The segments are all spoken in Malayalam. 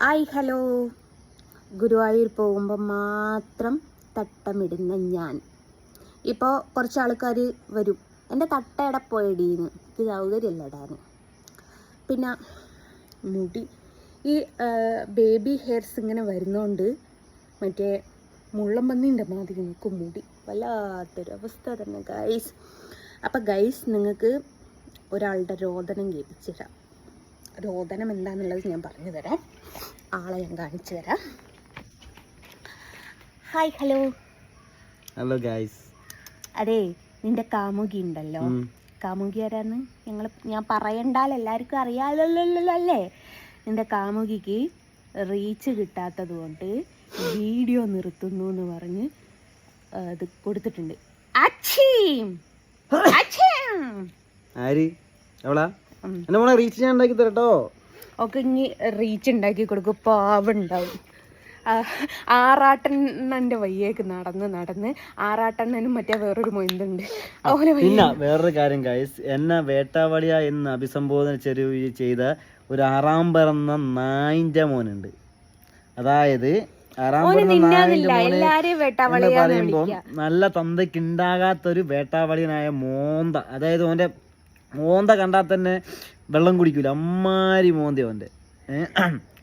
Hi hello. ഗുരുവായൂർ പോകുമ്പോൾ മാത്രം തട്ടമിടുന്ന ഞാൻ. ഇപ്പോൾ കുറച്ച് ആൾക്കാർ വരും, എൻ്റെ തട്ടയുടെ പോയടീന്ന്, ഇത് സൗകര്യമല്ല ഇടാൻ. പിന്നെ മുടി ഈ ബേബി ഹെയർസ് ഇങ്ങനെ വരുന്നതുകൊണ്ട് മറ്റേ മുള്ളം പന്നീൻ്റെ മാതിരി നിൽക്കും മുടി. വല്ലാത്തൊരവസ്ഥ തന്നെ ഗൈസ്. അപ്പം ഗൈസ്, നിങ്ങൾക്ക് ഒരാളുടെ രോദനം കേൾപ്പിച്ചു തരാം. രോദനം എന്താണെന്നുള്ളത് ഞാൻ പറഞ്ഞു തരാം. ആളെ ഞാൻ കാണിച്ചു തരാം. Hi hello. Hello guys. അതെ, നിന്റെ കാമുകി ഉണ്ടല്ലോ, കാമുകി ആരാന്ന് ഞാൻ പറയണ്ടാൽ എല്ലാവർക്കും അറിയാമല്ലോ അല്ലേ. നിന്റെ കാമുകിക്ക് റീച്ച് കിട്ടാത്തത് കൊണ്ട് വീഡിയോ നിർത്തുന്നു എന്ന് പറഞ്ഞ് ഇത് കൊടുത്തിട്ടുണ്ട്. ആര് എവളാ? എന്നെ മോളെ റീച്ച് ഞാൻ ഉണ്ടാക്കി തരട്ടോ. ഒക്കെ ഇനി റീച്ച് ഉണ്ടാക്കി കൊടുക്കും, പാവുണ്ടാവും. ആറാട്ടണ്ണൻ്റെ വയ്യേക്ക് നടന്ന് ആറാട്ടണ്ണനും മറ്റേ വേറൊരു മൊയ്തുണ്ട്. പിന്നെ വേറൊരു കാര്യം ഗൈസ്, എന്നെ വേട്ടാവളിയ എന്ന് അഭിസംബോധന ചെയ്ത ഒരു 6ാം പിറന്ന നായിൻ്റെ മോനുണ്ട്. അതായത് 6ാം പിറന്ന നായിൻ്റെ പറയുമ്പോൾ നല്ല തന്തയ്ക്ക് ഉണ്ടാകാത്തൊരു വേട്ടാവളിയനായ മോന്ത. അതായത് ഓൻ്റെ മോന്ത കണ്ടാൽ തന്നെ വെള്ളം കുടിക്കൂല, അമ്മാരി മോന്ത ഓൻ്റെ.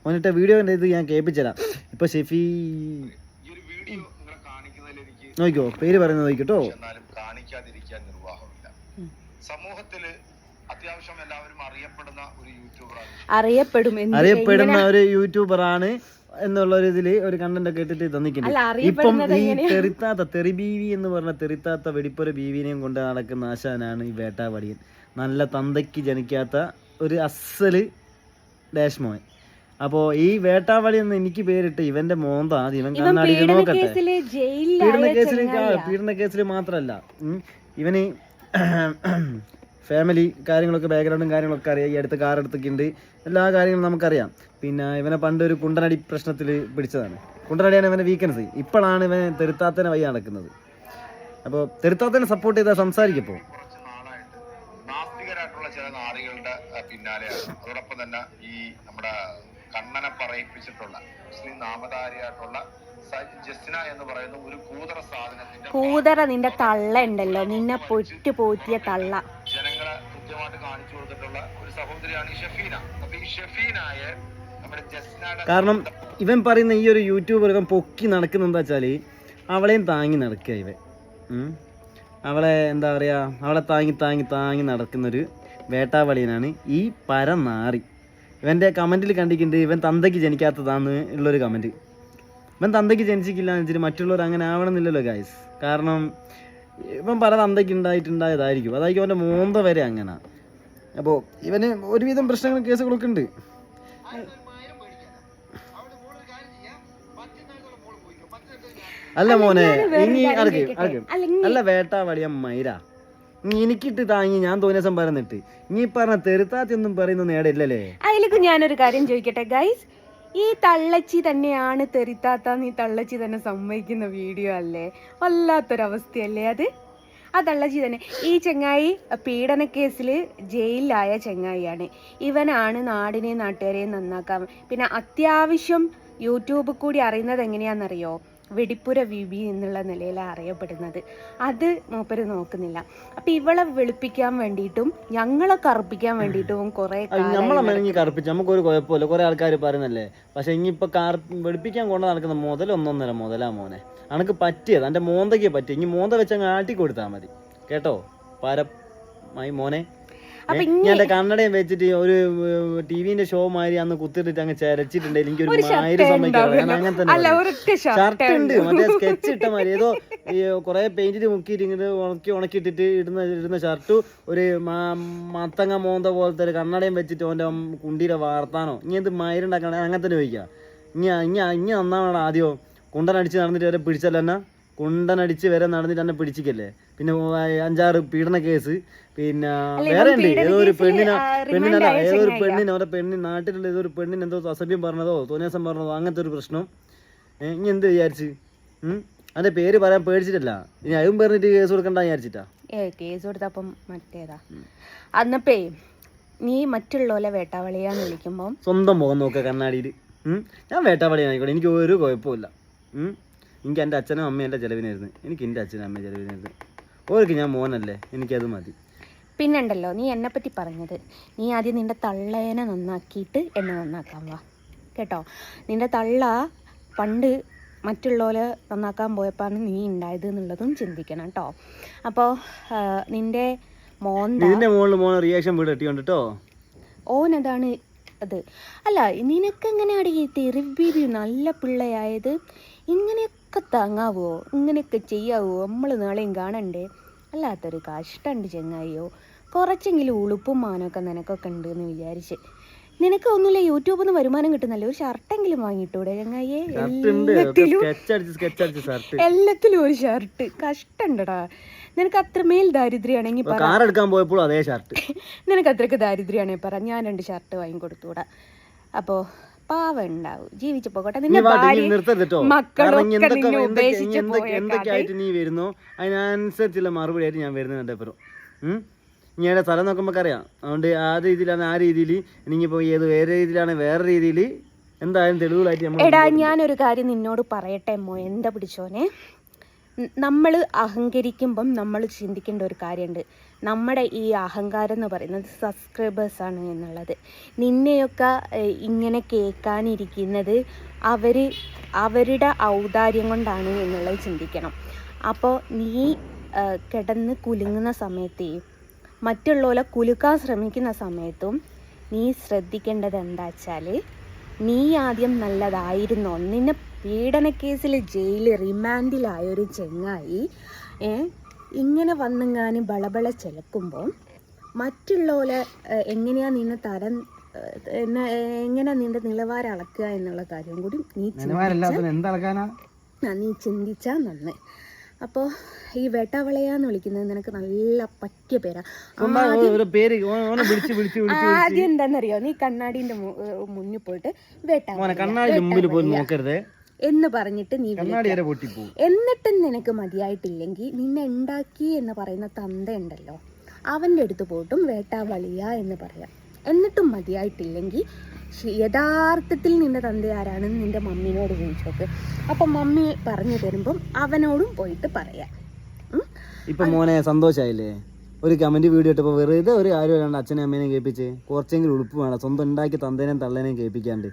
ഓനിട്ട വീഡിയോ ഇത് ഞാൻ കേൾപ്പിച്ചുതരാം. ഇപ്പൊ ഷെഫി നോക്കിക്കോ, പേര് പറയുന്നത് നോക്കിട്ടോ. സമൂഹത്തില് അത്യാവശ്യം എല്ലാവരും അറിയപ്പെടുന്ന ഒരു യൂട്യൂബറാണ് എന്നുള്ള ഒരു ഇതില് ഒരു കണ്ടന്റ് ഒക്കെ ഇട്ടിട്ട് തന്നിട്ടുണ്ട്. ഇപ്പം ഈ തെറി ബീവി എന്ന് പറഞ്ഞ തെറിത്താത്ത വെടിപ്പുര ബീവിനെയും കൊണ്ട് നടക്കുന്ന ആശാനാണ് ഈ വേട്ടാവടിയൻ. നല്ല തന്തയ്ക്ക് ജനിക്കാത്ത ഒരു അസല് ഡാഷ് മോൻ. അപ്പോ ഈ വേട്ടാവളി എന്ന് എനിക്ക് പേരിട്ട് ഇവന്റെ മോന്ത ഇവൻ കണ്ണാടിക്ക് നോക്കട്ടെ. പീഡന കേസിൽ മാത്രല്ല, ഇവന് ഫാമിലി കാര്യങ്ങളൊക്കെ, ബാക്ക്ഗ്രൗണ്ടും കാര്യങ്ങളൊക്കെ അറിയാം. ഈ അടുത്ത് കാർ എടുത്തിട്ടുണ്ട്, എല്ലാ കാര്യങ്ങളും നമുക്കറിയാം. പിന്നെ ഇവനെ പണ്ട് ഒരു കുണ്ടനടി പ്രശ്നത്തിൽ പിടിച്ചതാണ്. കുണ്ടനടിയാണ് ഇവന്റെ വീക്കൻസ്. ഇപ്പോഴാണ് ഇവൻ തെരുത്താത്തനെ വഴി നടക്കുന്നത്. അപ്പോൾ തെരുത്താത്തനെ സപ്പോർട്ട് ചെയ്താൽ സംസാരിക്കപ്പോ നാസ്തികരായിട്ടുള്ള ചില നാറികളുടെ പിന്നാലെയാണ്. അതോടൊപ്പം തന്നെ ഈ നമ്മുടെ കണ്ണനെ പറയിപ്പിച്ചിട്ടുള്ള മുസ്ലിം നാമധാരിയായിട്ടുള്ള ജസ്ന എന്ന് പറയുന്ന ഒരു കൂതറ നിന്റെ തള്ള ഉണ്ടല്ലോ, നിന്നെ പൊറ്റു പോറ്റിയ തള്ള. ജനങ്ങളെ കൃത്യമായിട്ട് കാണിച്ചു കൊടുത്തിട്ടുള്ള ഒരു സഹോദരിയാണ് ഈ ഷെഫീന. അപ്പൊ ഈ ഷെഫീനായെ നമ്മുടെ ജസ്നയുടെ, കാരണം ഇവൻ പറയുന്ന ഈ ഒരു യൂട്യൂബർ ഇവൻ പൊക്കി നടക്കുന്ന എന്താ വെച്ചാല് അവളെയും താങ്ങി നടക്കുക ഇവൻ. അവളെ എന്താ പറയാ, അവളെ താങ്ങി നടക്കുന്നൊരു വേട്ടാവളിയനാണ് ഈ പരനാറി. ഇവൻ്റെ കമൻറ്റിൽ കണ്ടിട്ടുണ്ട് ഇവൻ തന്തയ്ക്ക് ജനിക്കാത്തതാന്ന് ഉള്ളൊരു കമൻറ്റ്. ഇവൻ തന്തയ്ക്ക് ജനിച്ചിട്ടില്ല എന്ന് വെച്ചിട്ട് മറ്റുള്ളവർ അങ്ങനെ ആവണമെന്നില്ലല്ലോ ഗൈസ്. കാരണം ഇവൻ പല തന്തയ്ക്ക് ഉണ്ടായതായിരിക്കും, അതായിരിക്കും അവൻ്റെ മോന്ത വരെ അങ്ങനെ. അപ്പോൾ ഇവന് ഒരുവിധം പ്രശ്നങ്ങളും കേസുകളൊക്കെ ഉണ്ട്. അല്ല മോനെ, ഇനി അല്ല വേട്ടാവളിയ മൈര, എനിക്കിട്ട് താങ്ങി ഞാൻ തോന്നിയ ദിവസം പറഞ്ഞിട്ട് നീ പറഞ്ഞ തെരുത്താത്തി ഒന്നും പറയുന്ന നേടില്ലല്ലേ. അതിലേക്ക് ഞാനൊരു കാര്യം ചോദിക്കട്ടെ ഗൈസ്, ഈ തള്ളച്ചി തന്നെയാണ് തെറിത്താത്ത, നീ തള്ളച്ചി തന്നെ സമ്മതിക്കുന്ന വീഡിയോ അല്ലേ? വല്ലാത്തൊരവസ്ഥയല്ലേ അത്. ആ തള്ളച്ചി തന്നെ. ഈ ചെങ്ങായി പീഡന കേസിൽ ജയിലിലായ ചെങ്ങായിയാണ്. ഇവനാണ് നാടിനെയും നാട്ടുകാരെയും നന്നാക്കാൻ, പിന്നെ അത്യാവശ്യം യൂട്യൂബ് കൂടി അറിയുന്നത് എങ്ങനെയാണെന്നറിയോ? വെടിപ്പുര വിബി എന്നുള്ള നിലയിലാണ് അറിയപ്പെടുന്നത്. അത് മൂപ്പര് നോക്കുന്നില്ല. അപ്പം ഇവളെ വെളുപ്പിക്കാൻ വേണ്ടിയിട്ടും ഞങ്ങളെ കറുപ്പിക്കാൻ വേണ്ടിയിട്ടും കുറെ നമ്മളെ കറുപ്പിച്ച് നമുക്കൊരു കുഴപ്പമില്ല, കുറെ ആൾക്കാർ പറയുന്നല്ലേ. പക്ഷെ ഇനിയിപ്പോ വെളുപ്പിക്കാൻ കൊണ്ട് നടക്കുന്ന മുതൽ 1.5 മുതലാ മോനെ. അനക്ക് പറ്റിയത് എൻ്റെ മോന്തയ്ക്ക് പറ്റി. ഇനി മോന്ത വെച്ച് അങ്ങ് ആട്ടി കൊടുത്താൽ മതി കേട്ടോ പരമായി മോനെ. ഞാൻ എൻ്റെ കണ്ണടയും വെച്ചിട്ട് ഒരു ടിവിന്റെ ഷോ മാതിരി അന്ന് കുത്തിട്ടിട്ട് അങ്ങ് ചരച്ചിട്ടുണ്ടെങ്കിൽ എനിക്കൊരു മാതിരി സംഭവിക്കാറ്. ഞാൻ അങ്ങനെ തന്നെ ഷർട്ട് ഉണ്ട്, മറ്റേ സ്കെച്ച് ഇട്ട മാതിരി ഏതോ കുറെ പെയിന്റിൽ മുക്കിയിട്ട് ഇങ്ങനെ ഉണക്കിയിട്ടിട്ട് ഇടുന്ന ഷർട്ട്, ഒരു മത്തങ്ങ മോന്ത പോലത്തെ ഒരു കണ്ണടയും വെച്ചിട്ട് ഓൻ്റെ കുണ്ടിയുടെ വാർത്താനോ ഇനി എന്ത് മയിരുണ്ടാക്കണ അങ്ങനെ തന്നെ ചോദിക്കുക. ഇനി നന്നാവണം. ആദ്യം കുണ്ടനടിച്ച് നടന്നിട്ട് വരെ പിടിച്ചല്ലോ എന്നെ, കുണ്ടനടിച്ച് വരെ നടന്നിട്ട് എന്നെ പിടിച്ചിക്കല്ലേ. പിന്നെ 5-6 പീഡന കേസ്. പിന്നെ വേറെ ഉണ്ട്, ഏതോ ഒരു പെണ്ണിനെ നാട്ടിലുള്ള ഏതോ ഒരു പെണ്ണിന് എന്തോ അസഭ്യം പറഞ്ഞതോ തോന്നിയാസം പറഞ്ഞതോ അങ്ങനത്തെ ഒരു പ്രശ്നം. ഇനി എന്ത് വിചാരിച്ച് അതിന്റെ പേര് പറയാൻ പേടിച്ചിട്ടല്ല, ഇനി അതും പറഞ്ഞിട്ട് കേസ് കൊടുക്കണ്ട വിചാരിച്ചിട്ടാ. കേസ് കൊടുത്തപ്പം മറ്റേതാ അന്നപ്പേ നീ മറ്റുള്ളവരെ വേട്ടാവളിയാന്ന് വിളിക്കുമ്പോ സ്വന്തം മുഖം നോക്ക കണ്ണാടിയിൽ. ഞാൻ വേട്ടാവളിയായിക്കോട്ടെ, എനിക്ക് ഒരു കുഴപ്പമില്ല. എനിക്ക് എൻ്റെ അച്ഛനും അമ്മയും എൻ്റെ ചിലവിനായിരുന്നു, എനിക്ക് എൻ്റെ അച്ഛനും അമ്മയും ചിലവിനായിരുന്നു. ഓർക്ക് ഞാൻ മോനല്ലേ, എനിക്കത് മതി. പിന്നുണ്ടല്ലോ നീ എന്നെപ്പറ്റി പറഞ്ഞത്, നീ ആദ്യം നിൻ്റെ തള്ളേനെ നന്നാക്കിയിട്ട് എന്നെ നന്നാക്കാൻ വാ കേട്ടോ. നിൻ്റെ തള്ള പണ്ട് മറ്റുള്ളവരെ നന്നാക്കാൻ പോയപ്പോഴാണ് നീ ഉണ്ടായത് എന്നുള്ളതും ചിന്തിക്കണം കേട്ടോ. അപ്പോൾ നിൻ്റെ ഇതിൻ്റെ മുകളിൽ മോൻ റിയാക്ഷൻ വീട് എത്തിക്കൊണ്ട് കേട്ടോ. ഓനതാണ് അത്. അല്ല നിനക്കെങ്ങനെയാണ് ഈ തെറിബീബി നല്ല പിള്ളയായത്? ഇങ്ങനെയൊക്കെ താങ്ങാവോ, ഇങ്ങനെയൊക്കെ ചെയ്യാവോ? നമ്മൾ നാളെയും കാണണ്ടേ? അല്ലാത്തൊരു കഷ്ടമുണ്ട് ചെങ്ങായിയോ. കുറച്ചെങ്കിലും ഉളുപ്പും മാനമൊക്കെ നിനക്കൊക്കെ ഉണ്ട് എന്ന് വിചാരിച്ച്. നിനക്ക് ഒന്നുമില്ല, യൂട്യൂബിൽ നിന്ന് വരുമാനം കിട്ടുന്നല്ലേ, ഒരു ഷർട്ടെങ്കിലും വാങ്ങിയിട്ടൂടെ ചെങ്ങായിയെ? എല്ലാത്തിലും ഒരു ഷർട്ട്. കഷ്ടണ്ടടാ. നിനക്ക് അത്രമേൽ ദാരിദ്ര്യമാണെങ്കിൽ പോയപ്പോൾ അതേ ഷർട്ട്. നിനക്ക് അത്രയ്ക്ക് ദാരിദ്ര്യമാണെങ്കിൽ പറ, ഞാൻ 2 ഷർട്ട് വാങ്ങിക്കൊടുത്തൂടാ. അപ്പോൾ പാവം ഉണ്ടാവും, ജീവിച്ചു പോകട്ടെ. നിന്റെ മക്കളൊക്കെ നിന്നെ ഉപേക്ഷിച്ച് എന്തൊക്കെയായിട്ട് നീ വരുന്നോ അതിനനുസരിച്ചുള്ള മറുപടി ആയിട്ട് ഞാൻ വരുന്നത് എൻ്റെ അപ്പുറം. ഇങ്ങനെ സ്ഥലം നോക്കുമ്പോൾ അറിയാം. അതുകൊണ്ട് ആ രീതിയിലാണ് ആ രീതിയിൽ, എനിക്കിപ്പോൾ ഏത് വേറെ രീതിയിലാണ് വേറെ രീതിയിൽ എന്തായാലും തെളിവുകളായിട്ട് നമ്മൾ. എടാ ഞാനൊരു കാര്യം നിന്നോട് പറയട്ടെ മോ, എന്താ പിടിച്ചോനെ, നമ്മൾ അഹങ്കരിക്കുമ്പം നമ്മൾ ചിന്തിക്കേണ്ട ഒരു കാര്യമുണ്ട്. നമ്മുടെ ഈ അഹങ്കാരം എന്ന് പറയുന്നത് സബ്സ്ക്രൈബേഴ്സാണ് എന്നുള്ളത്. നിന്നെയൊക്കെ ഇങ്ങനെ കേൾക്കാനിരിക്കുന്നത് അവരുടെ ഔദാര്യം കൊണ്ടാണ് എന്നുള്ളത് ചിന്തിക്കണം. അപ്പോൾ നീ കിടന്ന് കുലുങ്ങുന്ന സമയത്തേ, മറ്റുള്ളവരെ കുലുക്കാൻ ശ്രമിക്കുന്ന സമയത്തും നീ ശ്രദ്ധിക്കേണ്ടത് എന്താ വെച്ചാൽ, നീ ആദ്യം നല്ലതായിരുന്നോ? നിന്നെ പീഡനക്കേസിൽ ജയിലിൽ റിമാൻഡിലായൊരു ചെങ്ങായി ഇങ്ങനെ വന്നെങ്ങാനും ബളബള ചിലക്കുമ്പോൾ മറ്റുള്ളവരെ എങ്ങനെയാണ് നിന്നെ എങ്ങനെ നിന്റെ നിലവാരം അളക്കുക എന്നുള്ള കാര്യം കൂടി നീ ചിന്തിച്ചാൽ നന്ന്. അപ്പോൾ ഈ വേട്ടാവളയാന്ന് വിളിക്കുന്നത് നിനക്ക് നല്ല പറ്റിയ പേരാ. ആദ്യം എന്താണെന്നറിയോ, നീ കണ്ണാടിന്റെ മുന്നിൽ പോയിട്ട് വേട്ടാവള എന്ന് പറഞ്ഞിട്ട് നീ എന്നിട്ടും നിനക്ക് മതിയായിട്ടില്ലെങ്കിൽ നിന്നെ ഉണ്ടാക്കി എന്ന് പറയുന്ന തന്ത ഉണ്ടല്ലോ, അവൻ്റെ അടുത്ത് പോയിട്ടും വേട്ടാവളിയ എന്ന് പറയാം. എന്നിട്ടും മതിയായിട്ടില്ലെങ്കിൽ യഥാർത്ഥത്തിൽ നിന്റെ തന്ത ആരാണെന്ന് നിന്റെ മമ്മിനോട് ചോദിച്ചോക്ക്. അപ്പം മമ്മി പറഞ്ഞു തരുമ്പം അവനോടും പോയിട്ട് പറയാം. ഇപ്പൊ മോനെ സന്തോഷായില്ലേ? ഒരു കമന്റ് വീഡിയോ ഇട്ടപ്പോൾ വെറുതെ ഒരു കാര്യം അല്ലാണ്ട് അച്ഛനെ അമ്മേനെ കേൾപ്പിച്ച് കുറച്ചെങ്കിലും ഉളുപ്പ് വേണം. സ്വന്തം ഉണ്ടാക്കി തന്തേനെയും തള്ളേനെയും കേൾപ്പിക്കാണ്ട്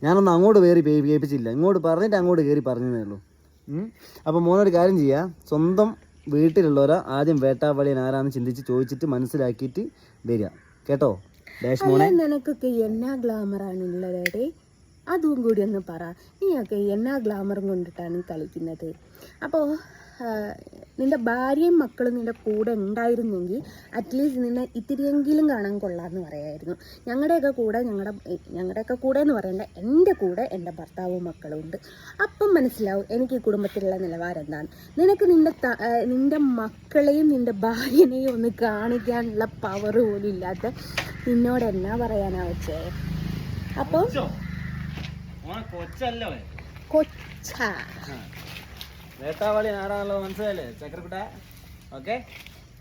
ഞാനൊന്നും അങ്ങോട്ട് കയറി കേൾപ്പിച്ചില്ല, ഇങ്ങോട്ട് പറഞ്ഞിട്ട് അങ്ങോട്ട് കയറി പറഞ്ഞതേ ഉള്ളൂ. അപ്പോൾ മോനൊരു കാര്യം ചെയ്യുക, സ്വന്തം വീട്ടിലുള്ളവരെ ആദ്യം വേട്ടാവളിയൻ ആരാന്ന് ചിന്തിച്ച് ചോദിച്ചിട്ട് മനസ്സിലാക്കിയിട്ട് വരിക കേട്ടോ. നിനക്കൊക്കെ എന്നാ ഗ്ലാമറാണുള്ളതേ, അതും കൂടി ഒന്ന് പറ. നീയൊക്കെ എന്നാ ഗ്ലാമറും കൊണ്ടിട്ടാണ് കളിക്കുന്നത്? അപ്പോൾ നിന്റെ ഭാര്യയും മക്കളും നിന്റെ കൂടെ ഉണ്ടായിരുന്നെങ്കിൽ അറ്റ്ലീസ്റ്റ് നിന്നെ ഇത്തിരിയെങ്കിലും കാണാൻ കൊള്ളാമെന്ന് പറയായിരുന്നു. ഞങ്ങളുടെയൊക്കെ കൂടെ എന്ന് പറയണ്ട, എൻ്റെ കൂടെ എൻ്റെ ഭർത്താവും മക്കളും ഉണ്ട്. അപ്പം മനസ്സിലാവും എനിക്ക് ഈ കുടുംബത്തിലുള്ള നിലവാരം എന്താണ്. നിനക്ക് നിന്റെ മക്കളെയും നിന്റെ ഭാര്യനെയും ഒന്ന് കാണിക്കാനുള്ള പവർ പോലും ഇല്ലാത്ത നിന്നോട് എന്നാ പറയാനാ വെച്ചേ? അപ്പോൾ കൊച്ചാ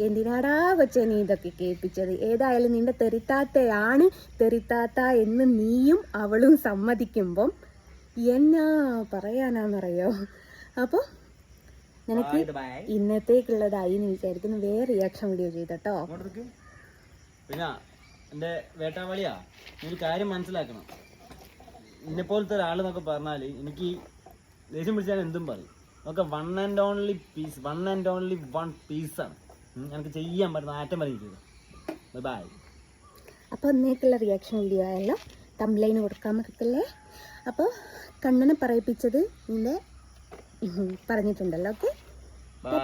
എന്തിനാടാ കൊച്ചെ നീ ഇതൊക്കെ കേൾപ്പിച്ചത്? ഏതായാലും നിന്റെ തെറിത്താത്തയാണ് തെറിത്താത്ത എന്ന് നീയും അവളും സമ്മതിക്കുമ്പം എന്നാ പറയാനാന്നറിയോ? അപ്പോൾ നിനക്ക് ഇന്നത്തേക്കുള്ളതായി എന്ന് വിചാരിക്കുന്നു. വേറെ റിയാക്ഷൻ വീഡിയോ ചെയ്തോ. പിന്നെ എൻ്റെ വേട്ടാവളിയാ, ഒരു കാര്യം മനസ്സിലാക്കണം. എന്നെപ്പോലത്തെ ഒരാളെന്നൊക്കെ പറഞ്ഞാൽ എനിക്ക് ദേഷ്യം പിടിച്ചാൽ എന്തും പറയും. ഒക്കെ വൺ ആൻഡ് ഓൺലി പീസാണ്. എനിക്ക് ചെയ്യാൻ പറ്റുന്ന ആറ്റം വരെ ചെയ്തു. ബൈ. അപ്പോൾ അന്നേക്കുള്ള റിയാക്ഷൻ വീഡിയോ ആയല്ലോ, തംബ്ലൈന് കൊടുക്കാൻ പറ്റത്തില്ലേ? അപ്പോൾ കണ്ണനെ പറയിപ്പിച്ചത് നിന്നെ പറഞ്ഞിട്ടുണ്ടല്ലോ. Okay, by.